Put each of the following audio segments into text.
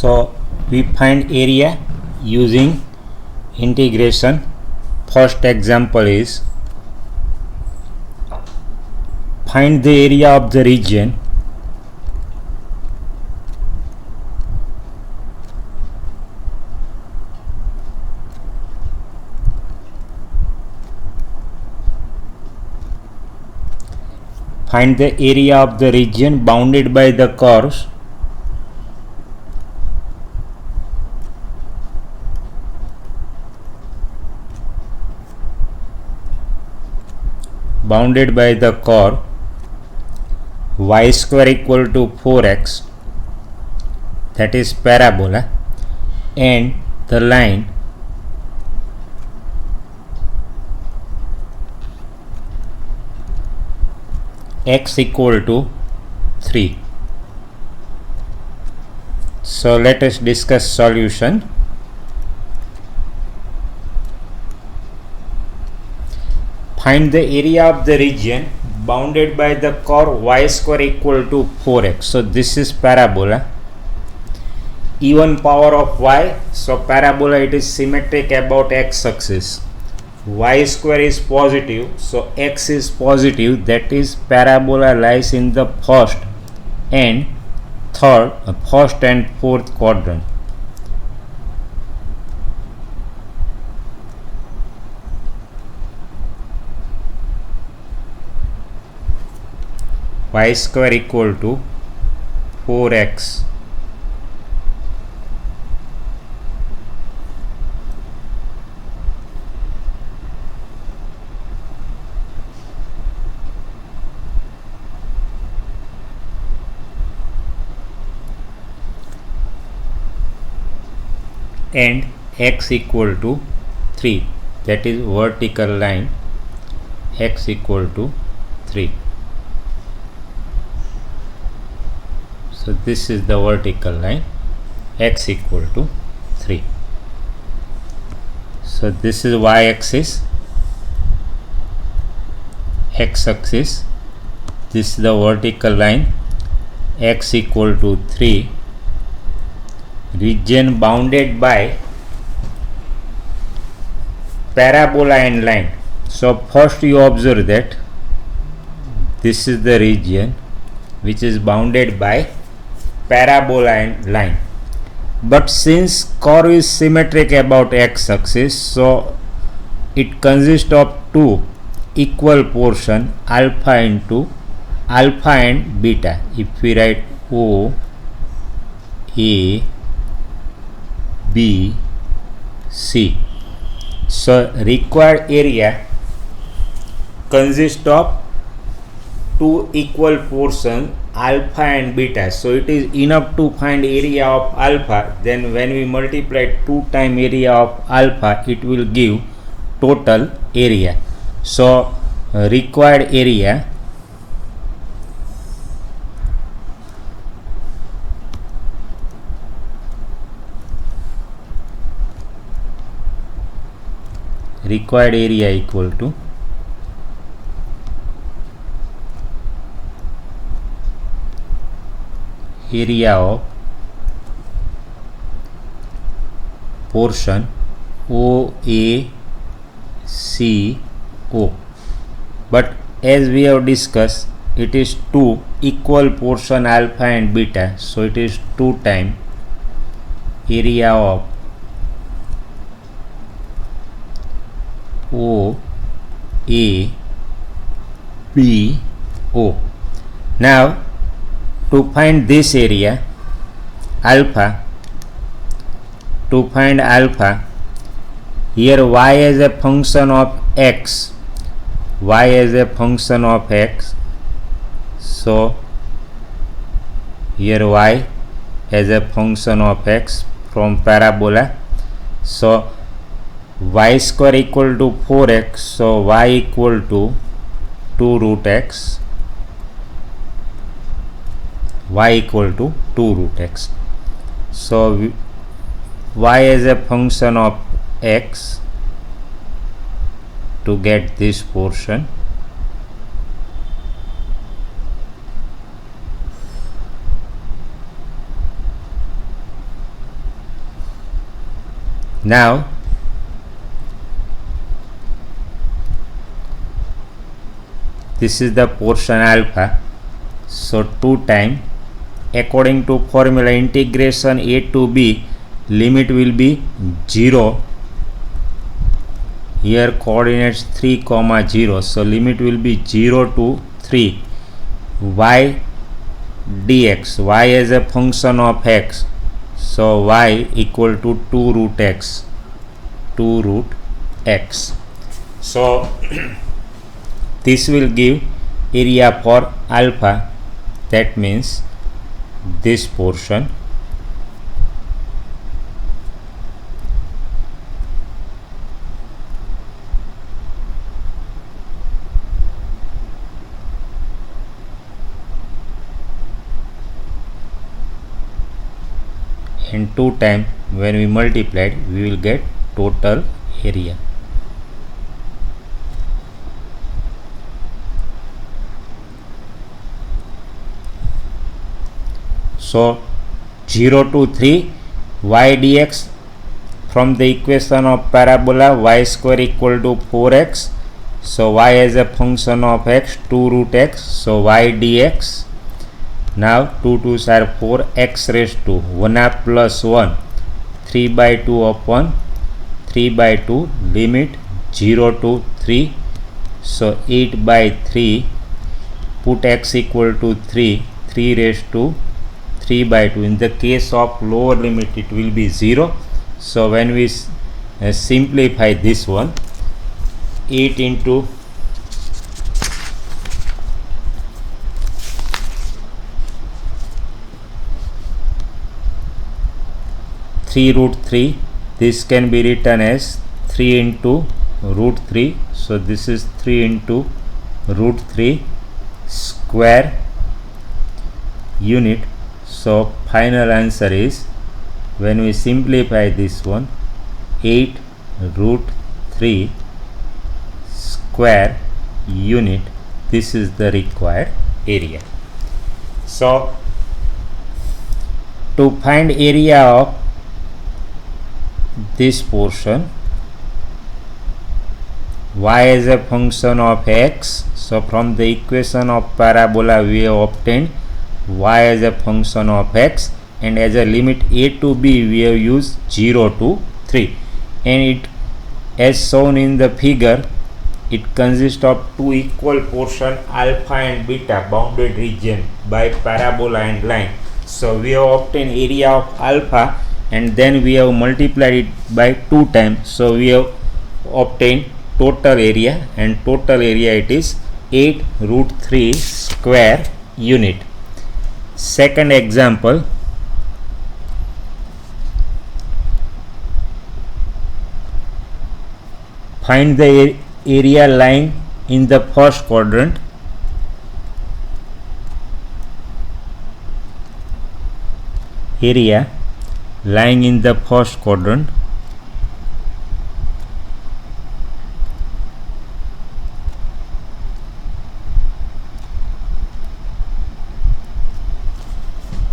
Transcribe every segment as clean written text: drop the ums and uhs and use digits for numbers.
So we find area using integration. First example is find the area of the region bounded by the curves y square equal to 4x, that is parabola, and the line x equal to 3. So let us discuss solution. Find the area of the region bounded by the curve y square equal to 4x. So this is parabola, even power of y. So parabola, it is symmetric about x axis. Y square is positive, so x is positive, that is parabola lies in the first and fourth quadrant. Y square equal to 4x and x equal to 3, that is vertical line x equal to 3. So this is the vertical line x equal to 3. So this is y axis, x axis, this is the vertical line x equal to 3, region bounded by parabola and line. So first you observe that this is the region which is bounded by parabola and line, but since curve is symmetric about x axis, so it consists of two equal portion, alpha and beta. If we write O A B C, so required area consists of two equal portion alpha and beta. So it is enough to find area of alpha, then when we multiply 2 times area of alpha, it will give total area. So required area equal to area of portion OACO. But as we have discussed, it is two equal portion alpha and beta, so it is 2 times area of OABO. Now to find this area alpha, here y as a function of x, so here y as a function of x from parabola, so y square equal to 4x, so y equal to 2 root x, so y as a function of x to get this portion, Now this is the portion alpha. So 2 times, according to formula integration a to b, limit will be 0. Here coordinates 3, 0. So limit will be 0 to 3. Y dx, y as a function of x. So y equal to 2 root x. 2 root x. So this will give area for alpha. That means this portion and 2 times when we multiplied we will get total area. So 0 to 3 y dx, from the equation of parabola y square equal to 4x. So y as a function of x, 2 root x. So y dx. Now 2 2s are 4, x raised to 1 half plus 1, 3 by 2 upon 3 by 2, limit 0 to 3. So 8 by 3, put x equal to 3, 3 raised to 3 by 2. In the case of lower limit it will be 0. So when we simplify this one, 8 into 3 root 3, this can be written as 3 into root 3. So this is 3 into root 3 square unit. So final answer is, when we simplify this one, 8 root 3 square unit. This is the required area. So to find area of this portion, y as a function of x. So from the equation of parabola we have obtained y as a function of x, and as a limit a to b we have used 0 to 3, and it, as shown in the figure, it consists of two equal portion alpha and beta bounded region by parabola and line. So we have obtained area of alpha and then we have multiplied it by 2 times. So we have obtained total area, and total area it is 8 root 3 square unit. Second example, find the area lying in the first quadrant. Area lying in the first quadrant.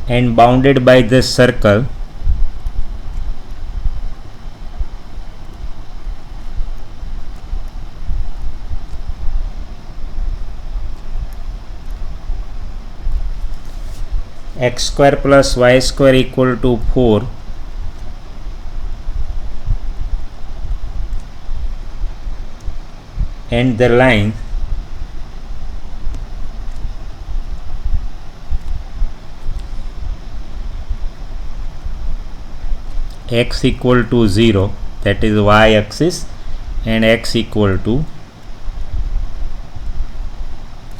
And bounded by the circle x square plus y square equal to 4, and the line x equal to 0, that is y axis, and x equal to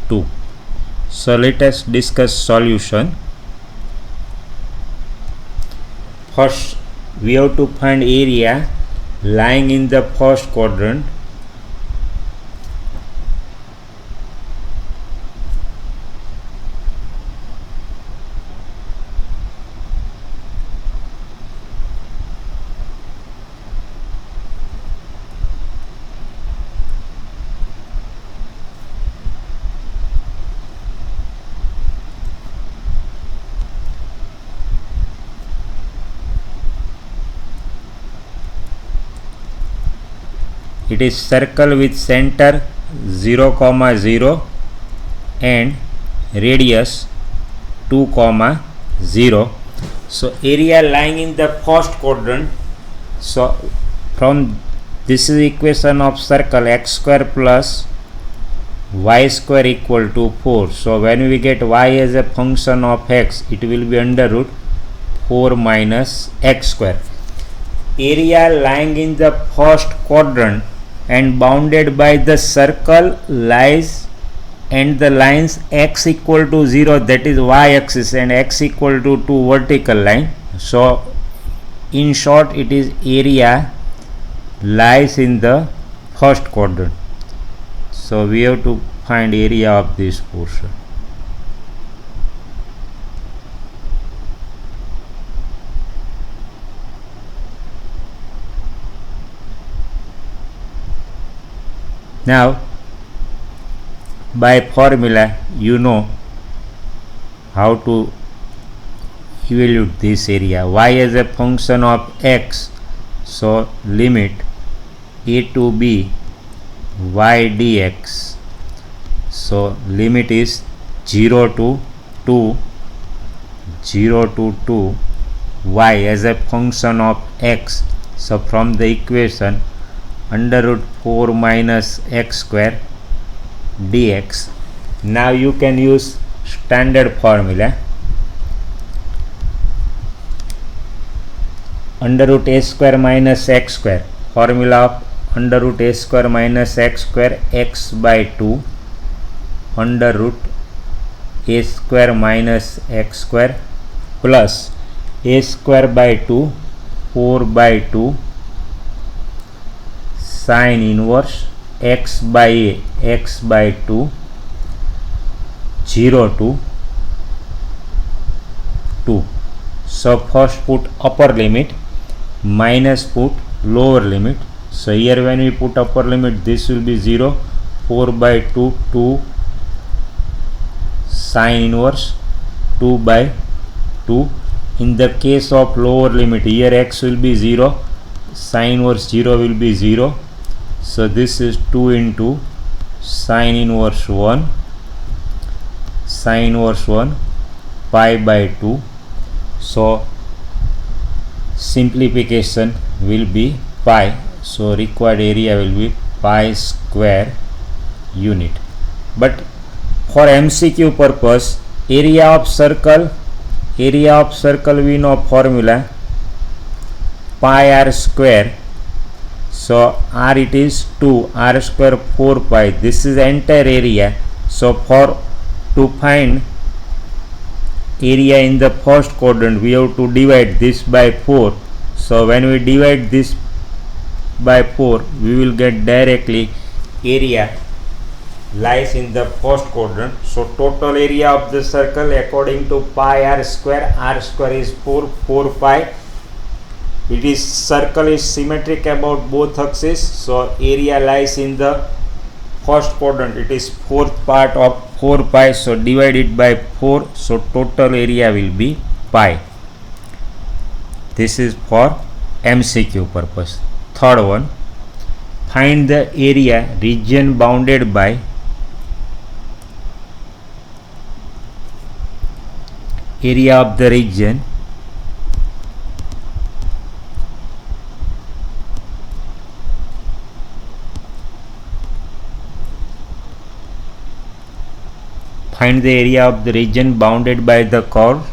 2. So let us discuss solution. First we have to find area lying in the first quadrant. it is circle with center 0, 0 and radius 2, 0. So area lying in the first quadrant. So from this is equation of circle, x square plus y square equal to 4. So when we get y as a function of x, it will be under root 4 minus x square. Area lying in the first quadrant and bounded by the circle lies and the lines x equal to 0, that is y axis, and x equal to 2 vertical line. So in short, it is area lies in the first quadrant. So we have to find area of this portion. Now by formula you know how to evaluate this area. Y as a function of x, so limit a to b y dx. So limit is 0 to 2, 0 to 2 y as a function of x. So from the equation under root 4 minus x square dx. Now you can use standard formula, under root a square minus x square. Formula of under root a square minus x square, x by 2 under root a square minus x square plus a square by 2 4 by 2 sine inverse x by a, x by 2 0 to 2. So first put upper limit minus put lower limit. So here when we put upper limit, this will be 0, 4 by 2 2 sine inverse 2 by 2. In the case of lower limit, here x will be 0, sine inverse 0 will be 0. So this is 2 into sine inverse 1, sine inverse 1 pi by 2. So simplification will be pi. So required area will be pi square unit. But for MCQ purpose, area of circle we know formula pi r square. So r it is 2, r square 4 pi. This is entire area. So to find area in the first quadrant, we have to divide this by 4. So when we divide this by 4, we will get directly area lies in the first quadrant. So total area of the circle according to pi r square is 4 pi. It is circle is symmetric about both axes, so area lies in the first quadrant. It is fourth part of 4 pi, so divide it by 4. So total area will be pi. This is for MCQ purpose. Third one, find the area region bounded by area of the region find the area of the region bounded by the curve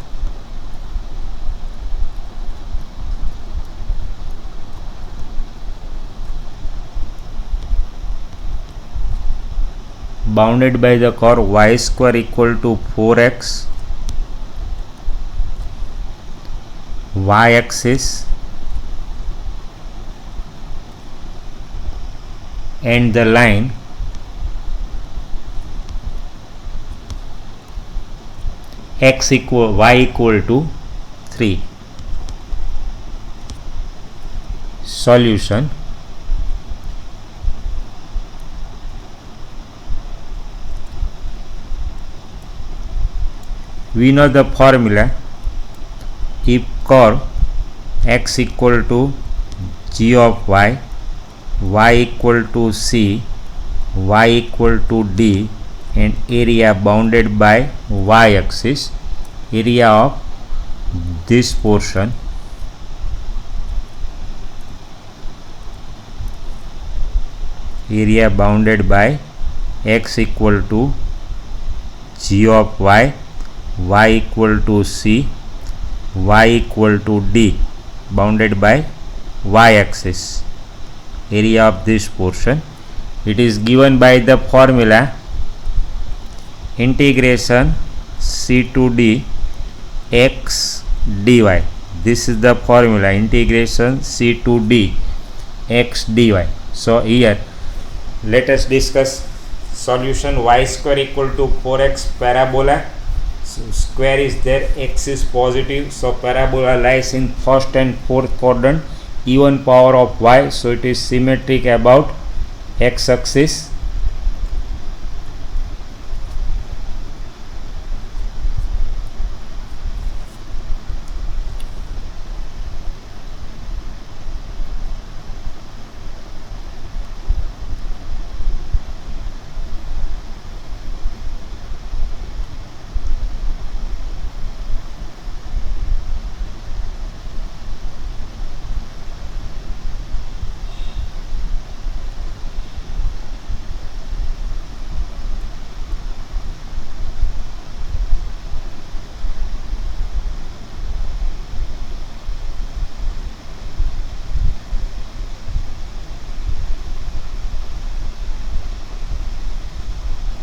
y square equal to 4x, y axis and the line y equal to 3. Solution. We know the formula. If curve x equal to g of y y equal to C, y equal to D, and area bounded by y axis, area of this portion area bounded by x equal to g of y, y equal to C, y equal to D, bounded by y axis, area of this portion. It is given by the formula integration c to d x dy. This is the formula, integration c to d x dy. So here let us discuss solution. Y square equal to 4x parabola. So square is there, x is positive, so parabola lies in first and fourth quadrant, even power of y, so it is symmetric about x axis.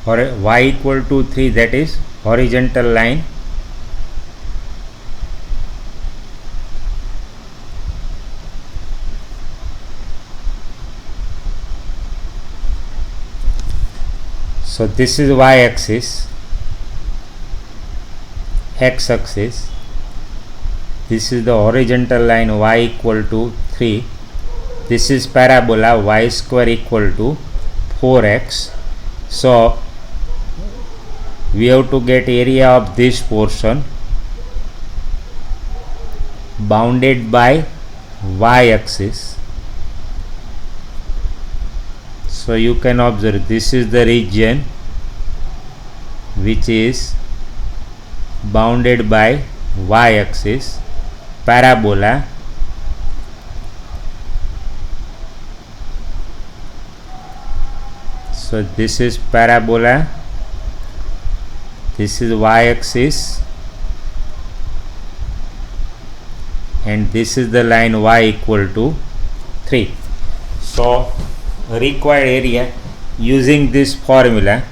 Or y equal to 3, that is horizontal line. So this is y axis, x axis, this is the horizontal line y equal to 3, this is parabola y square equal to 4x. So we have to get area of this portion bounded by y axis. So you can observe this is the region which is bounded by y axis, parabola. So this is parabola, this is y axis, and this is the line y equal to 3. So required area using this formula,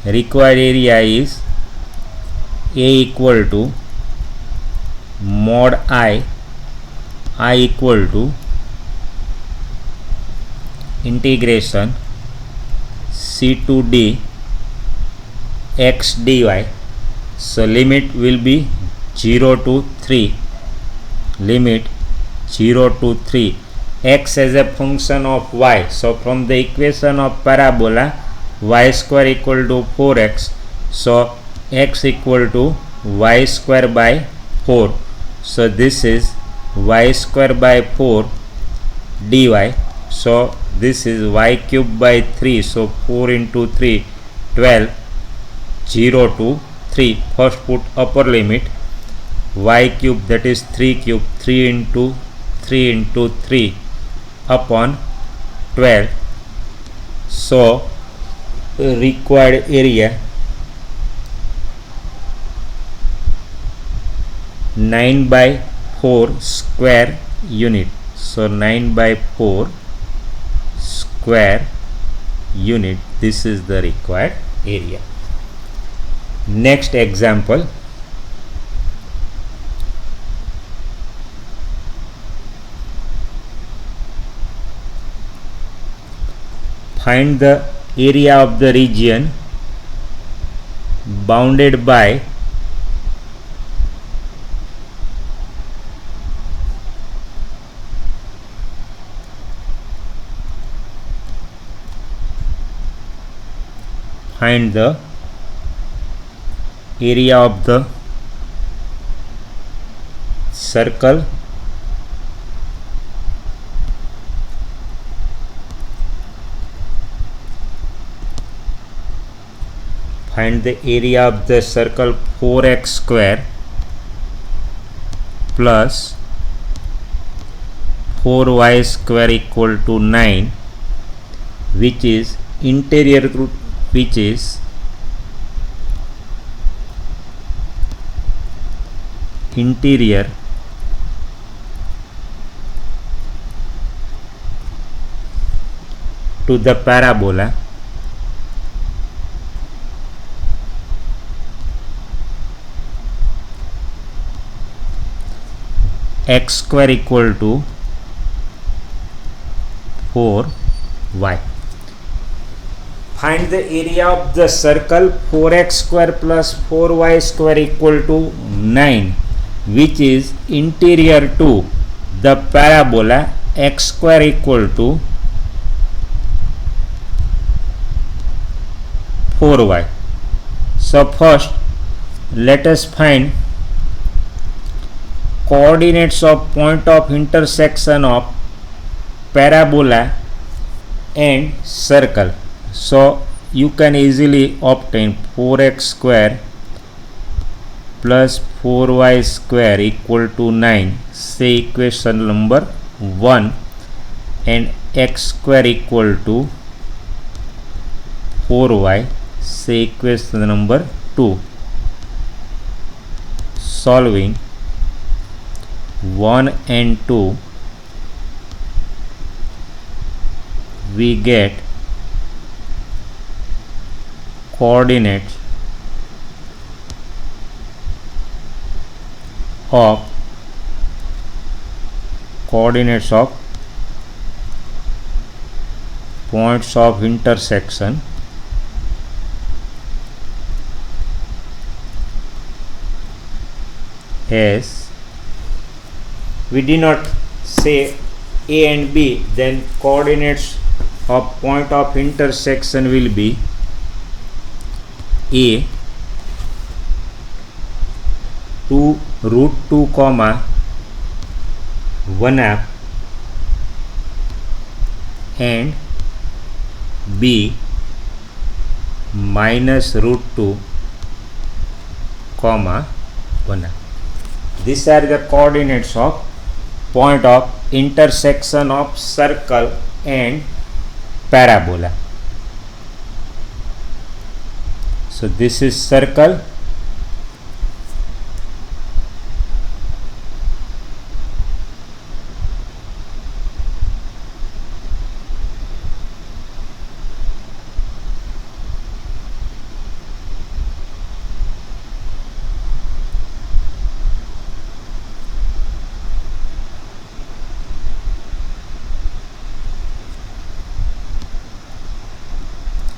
required area is A equal to mod I equal to integration c to d x dy. So limit will be 0 to 3, limit 0 to 3, x as a function of y. So from the equation of parabola y square equal to 4x, so x equal to y square by 4. So this is y square by 4 dy. So this is y cube by 3, so 4 into 3, 12, 0 to 3. First put upper limit, y cube, that is 3 cube, 3 into 3 upon 12. So required area 9 by 4 square unit. So 9 by 4 square unit, this is the required area. Next example, find the area of the region bounded by area of the circle Find the area of the circle 4x square plus 4y square equal to 9, which is interior to the parabola x square equal to 4y. Find the area of the circle 4x square plus 4y square equal to 9, which is interior to the parabola x square equal to 4y. So first let us find coordinates of point of intersection of parabola and circle. So you can easily obtain 4x square plus 4y square equal to 9, say equation number 1, and x square equal to 4y, say equation number 2. Solving 1 and 2, we get coordinates of points of intersection as we did not say A and B, then coordinates of point of intersection will be A 2 root 2 comma 1/2 and B minus root 2 comma 1/2. These are the coordinates of point of intersection of circle and parabola. So this is circle,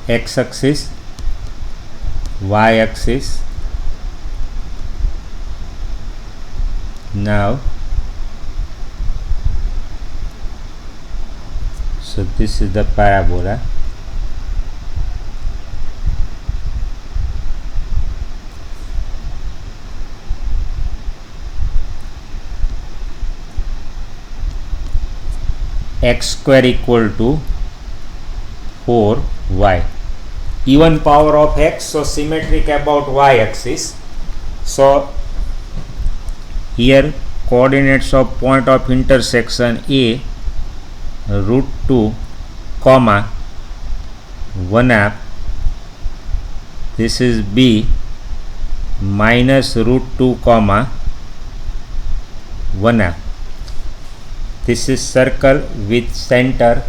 x axis, y axis. Now so this is the parabola. X square equal to 4y. Even power of x, so symmetric about y axis. So here coordinates of point of intersection A root 2 comma 1/2, this is B minus root 2 comma 1/2. This is circle with center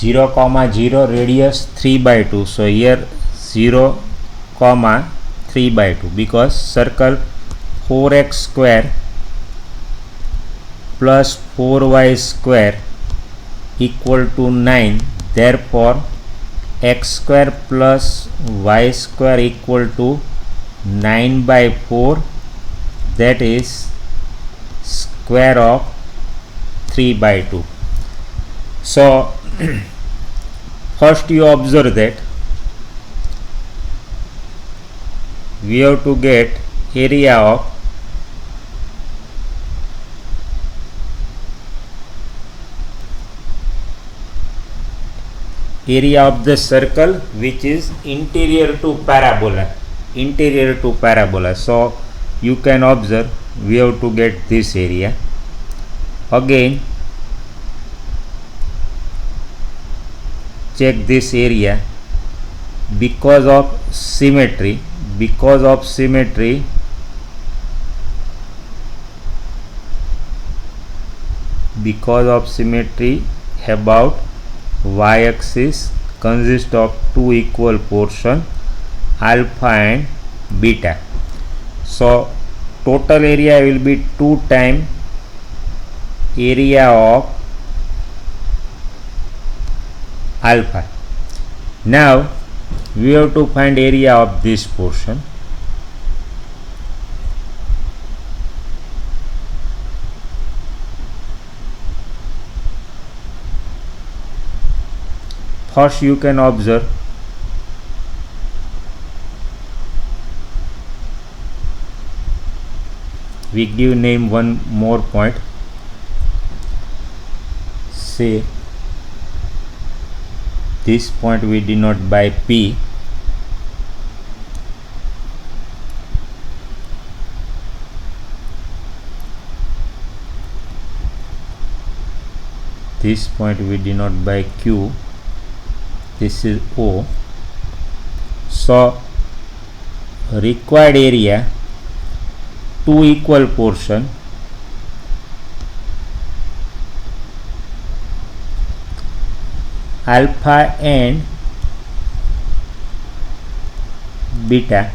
0 comma 0, radius 3/2. So here 0 comma 3/2, because circle 4x square plus 4y square equal to 9. Therefore x square plus y square equal to 9/4, that is square of 3/2. So first you observe that we have to get area of area of the circle which is interior to parabola. So you can observe we have to get this area. Again check this area. Because of symmetry about y-axis consists of two equal portion alpha and beta. So total area will be 2 times area of alpha. Now we have to find area of this portion. First you can observe we give name one more point, say this point we denote by P. This point we denote by Q. This is O. So required area, two equal portion, alpha and beta.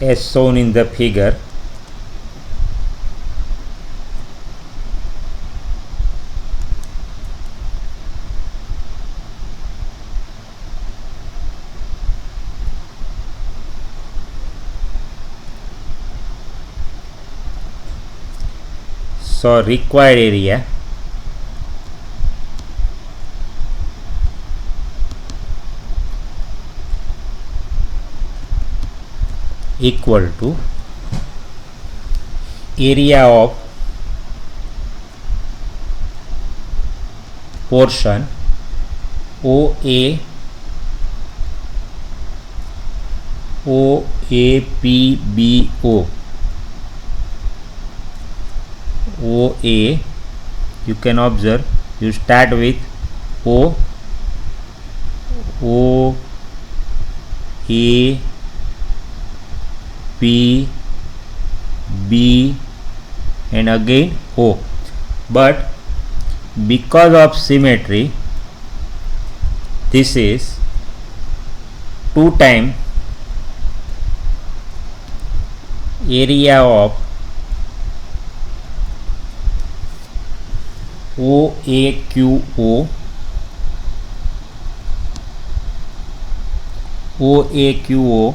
As shown in the figure. So required area equal to area of portion OA OAPBO. OA, you can observe you start with O, A, P, B and again O, but because of symmetry this is 2 times area of OAQO. OAQO,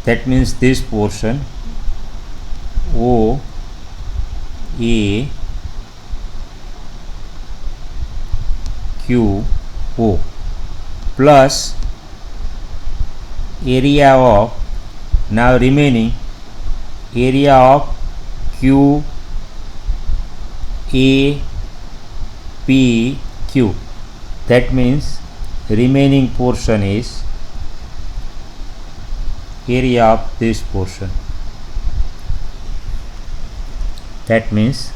that means this portion OAQO plus area of now remaining area of QAPQ, that means remaining portion is area of this portion, that means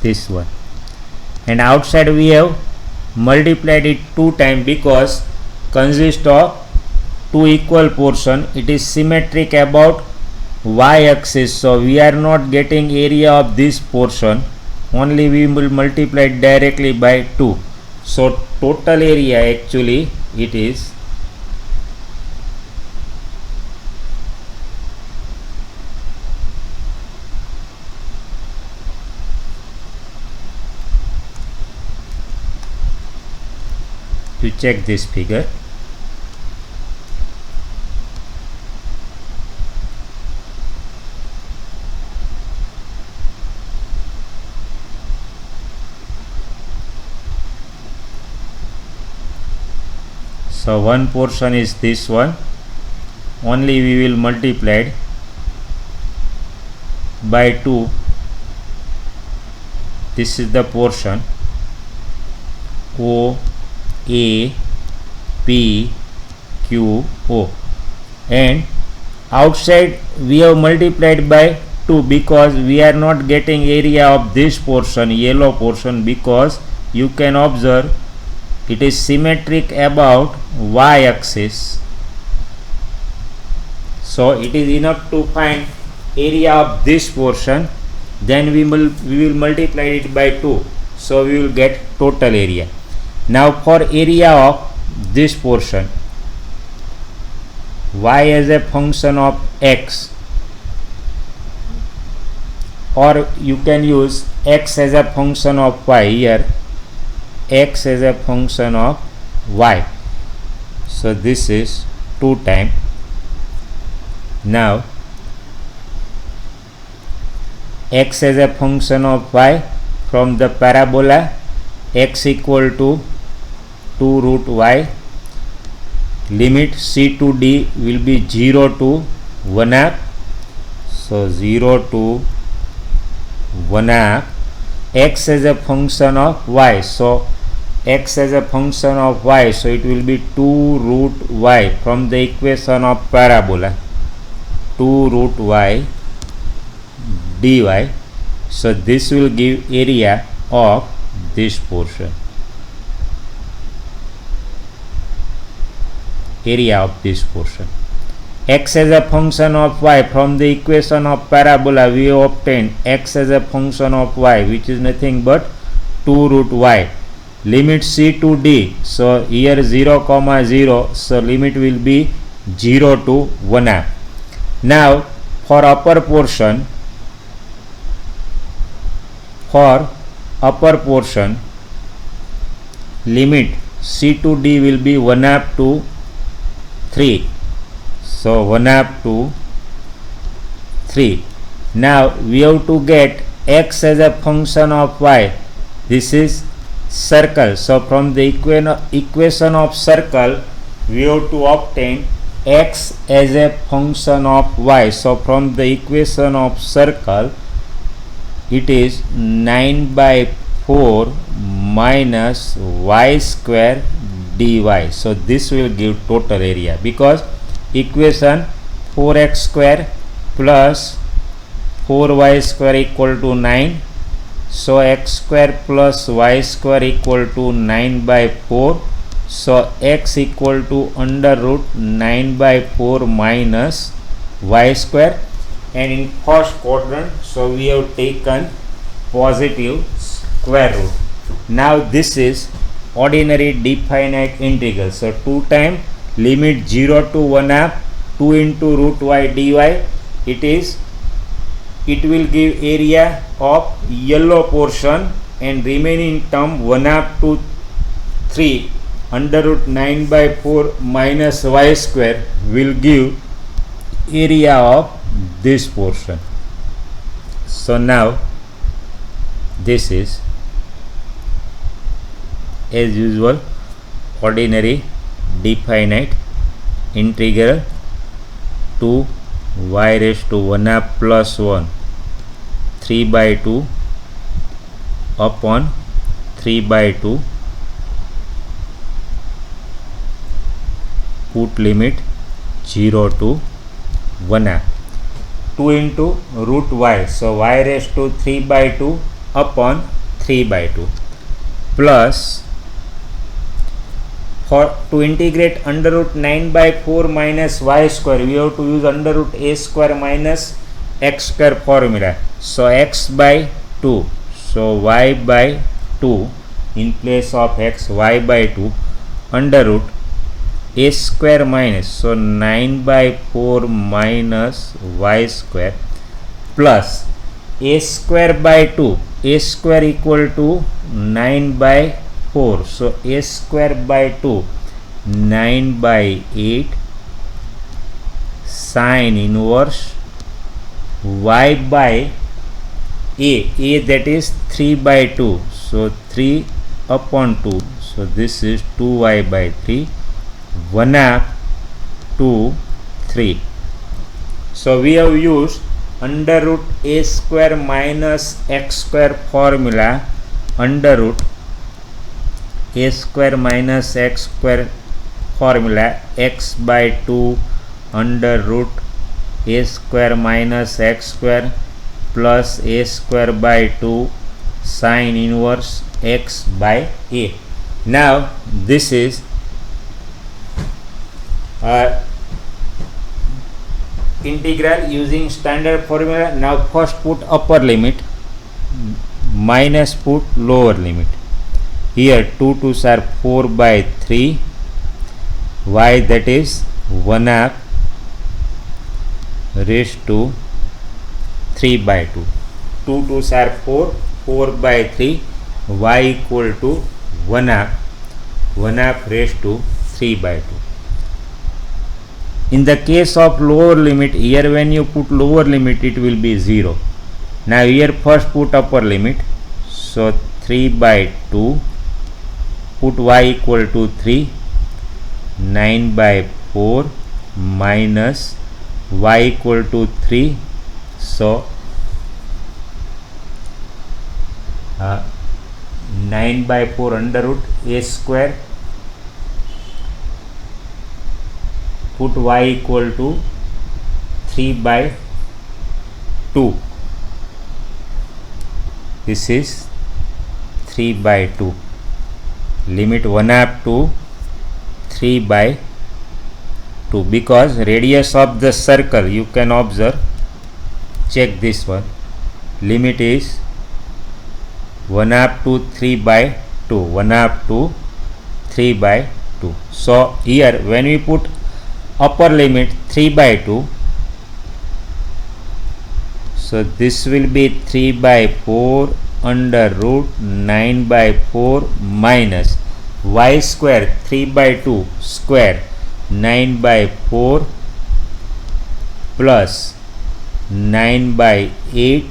this one, and outside we have multiplied it 2 times because consists of 2 equal portion. It is symmetric about y-axis, so we are not getting area of this portion, only we will multiply it directly by 2. So total area actually it is to check this figure. So one portion is this one, only we will multiply it by 2. This is the portion O, A, P, Q, O, and outside we have multiplied by 2 because we are not getting area of this portion, yellow portion, because you can observe it is symmetric about y axis. So it is enough to find area of this portion. Then we will multiply it by 2. So we will get total area. Now for area of this portion, y as a function of x, or you can use x as a function of y. Here x as a function of y. So this is 2 times. Now x as a function of y, from the parabola x equal to 2 root y, limit c to d will be 0 to 1 half. So 0 to 1 half, x as a function of y. So x as a function of y, so it will be 2 root y from the equation of parabola, 2 root y dy. So this will give area of this portion, area of this portion. X as a function of y, from the equation of parabola we obtain x as a function of y, which is nothing but 2 root y, limit c to d. So here 0 comma 0, so limit will be 0 to 1 half. Now for upper portion, limit c to d will be 1 half to 3. So 1 half to 3. Now we have to get x as a function of y. This is circle. So from the equation of circle we have to obtain x as a function of y. So from the equation of circle it is 9 by 4 minus y square dy. So this will give total area, because equation 4x square plus 4y square equal to 9. So x square plus y square equal to 9 by 4. So x equal to under root 9 by 4 minus y square. And in first quadrant, so we have taken positive square root. Now this is ordinary definite integral. So 2 times limit 0 to 1 half, 2 into root y dy. It will give area of yellow portion, and remaining term 1 half to 3 under root 9 by 4 minus y square will give area of this portion. So now this is as usual ordinary definite integral to y raised to 1 half plus 1 3 by 2 upon 3 by 2, put limit 0 to 1 half, 2 into root y. So y raised to 3 by 2 upon 3 by 2 plus, to integrate under root 9 by 4 minus y square, we have to use under root a square minus x square formula. So x by 2, so y by 2 in place of x, y by 2 under root a square minus, so 9 by 4 minus y square plus a square by 2, a square equal to 9 by 4, so a square by 2 9 by 8 sine inverse y by a that is 3 by 2, so 3 upon 2, so this is 2y by 3 1 half 2 3. So we have used under root a square minus x square formula. Under root a square minus x square formula, x by 2 under root a square minus x square plus a square by 2 sine inverse x by a. Now this is integral using standard formula. Now first put upper limit minus put lower limit. Here 2 2's are 4 by 3, y that is 1 half raised to 3 by 2. 2 2's are 4, 4 by 3, y equal to 1 half raised to 3 by 2. In the case of lower limit, here when you put lower limit it will be 0. Now here first put upper limit, so 3 by 2, put y equal to 3, 9 by 4 minus y equal to 3, so 9 by 4 under root a square, put y equal to 3 by 2, this is 3 by 2, limit 1 half to 3 by 2, because radius of the circle you can observe, check this one, limit is 1 half to 3 by 2, 1 half to 3 by 2. So here when we put upper limit 3 by 2, so this will be 3 by 4 under root 9 by 4 minus y square 3 by 2 square 9 by 4 plus 9 by 8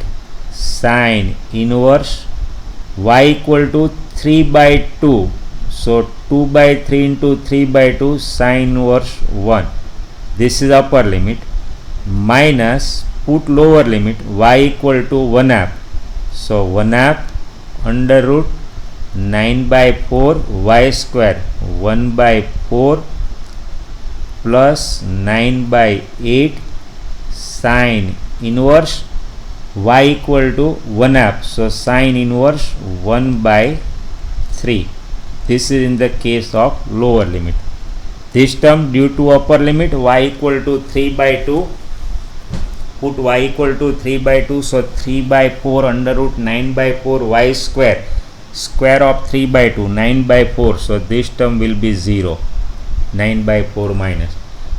sine inverse y equal to 3 by 2, so 2 by 3 into 3 by 2 sine inverse 1, this is upper limit, minus put lower limit y equal to 1 half, so 1 half under root 9 by 4 y square 1 by 4 plus 9 by 8 sine inverse y equal to 1 half, so sine inverse 1 by 3. This is in the case of lower limit. This term due to upper limit y equal to 3 by 2, put y equal to 3 by 2, so 3 by 4 under root 9 by 4 y square, square of 3 by 2 9 by 4, so this term will be 0, 9 by 4 minus,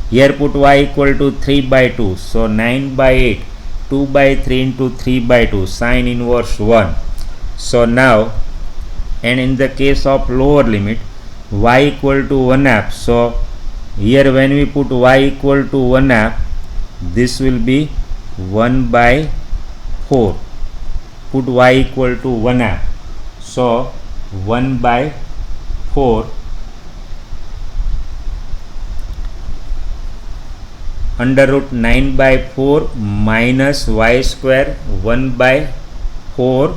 here put y equal to 3 by 2, so 9 by 8, 2 by 3 into 3 by 2 sine inverse 1. So now, and in the case of lower limit y equal to 1 half, so here when we put y equal to 1 half, this will be 1 by 4, put y equal to 1 half, so 1 by 4 under root 9 by 4 minus y square 1 by 4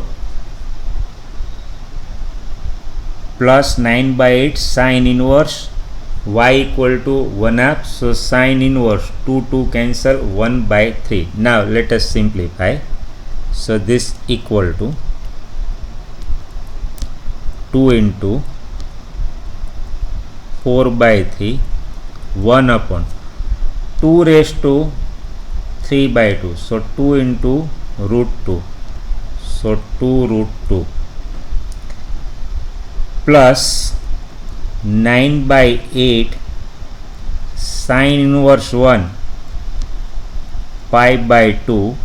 plus 9 by 8 sine inverse y equal to 1 half, so sine inverse 2 cancel 1 by 3. Now let us simplify, so this equal to 2 into 4 by 3 1 upon 2 raised to 3 by 2, so 2 into root 2, so 2 root 2 plus 9 by 8 sine inverse 1 pi by 2,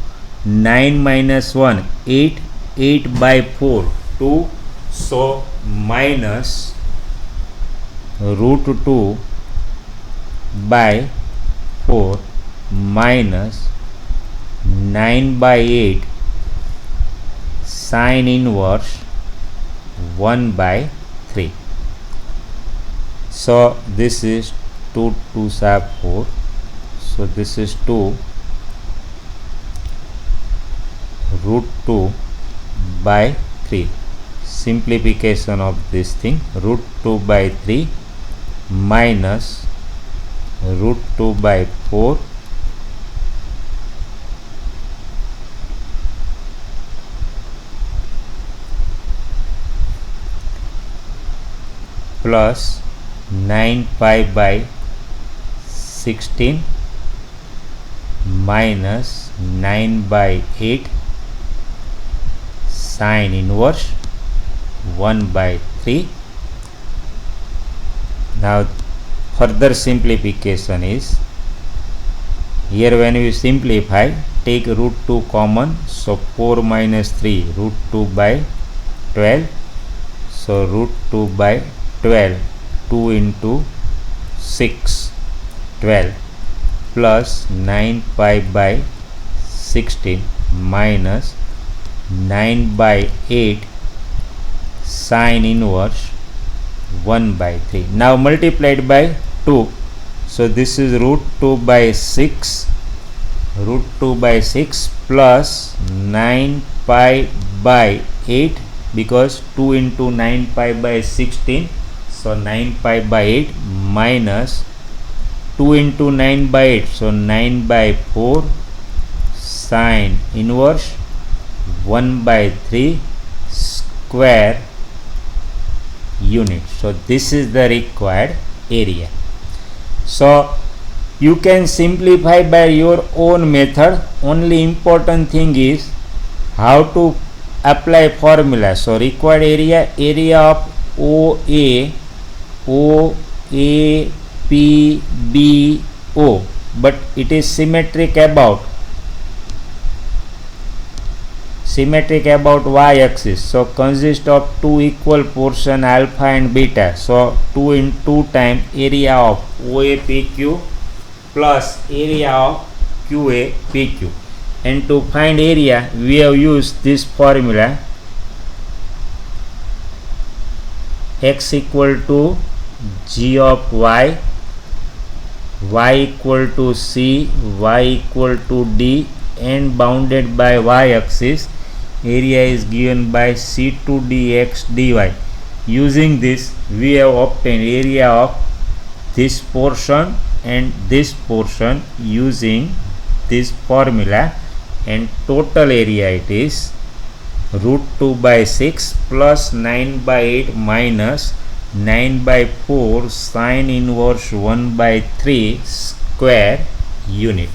9 minus 1 8, 8 by 4 2, so minus root 2 by 4 minus 9 by 8 sine inverse 1 by 3. So this is 2 2s are 4, so this is 2 root 2 by 3. Simplification of this thing, root 2 by 3 minus root 2 by 4 plus 9 pi by 16 minus 9 by 8 sine inverse 1 by 3. Now further simplification is, here when we simplify, take root 2 common, so 4 minus 3 root 2 by 12, so root 2 by 12, 2 into 6, 12 plus 9 pi by 16 minus 9 by 8 sine inverse 1 by 3. Now multiplied by 2, so this is root 2 by 6, root 2 by 6 plus 9 pi by 8, because 2 into 9 pi by 16, so 9 pi by 8 minus 2 into 9 by 8, so 9 by 4 sine inverse 1 by 3 square unit. So this is the required area. So you can simplify by your own method. Only important thing is how to apply formula. So required area of OA, PBO, but it is symmetric about y-axis, so consist of two equal portion alpha and beta, so 2 into 2 times area of OAPQ plus area of QAPQ, and to find area we have used this formula, x equal to g of y, y equal to c, y equal to d, and bounded by y-axis, area is given by c2dx dy. Using this we have obtained area of this portion and this portion using this formula, and total area it is root 2 by 6 plus 9 by 8 minus 9 by 4 sine inverse 1 by 3 square unit.